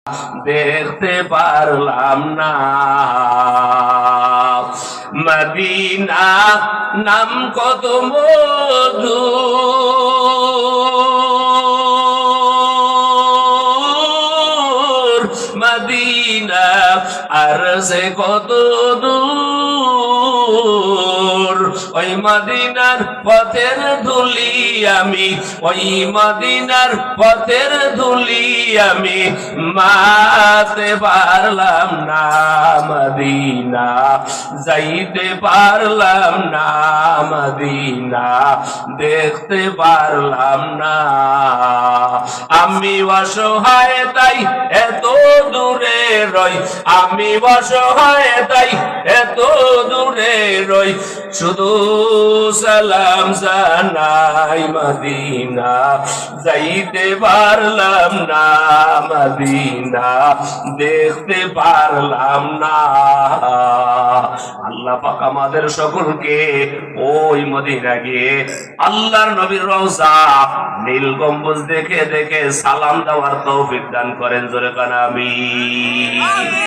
দেখতে পারলাম না। মদিনা নাম কত মধু, মদিনা আর সে কত দূর। ওই মদিনার পথের ধুলি আমি, ওই মদিনার পথের ধুলি আমি মাতে পারলাম না। মদিনা যাইতে পারলাম না, মদিনা দেখতে পারলাম না। আমি অসহায় তাই এত দূরে রই, আমি অসহায় তাই এত দূরে রই, শুধু সালাম জানাই। মদিনা যাইতে পারলাম না, মদিনা দেখতে পারলাম না। আল্লাহ পাক আমাদের সকলকে ওই মদিনা গিয়ে আল্লাহর নবীর রওজা নীল গম্বুজ দেখে দেখে সালাম দেওয়ার তৌফিক দান করেন। জোরে কান আমিন।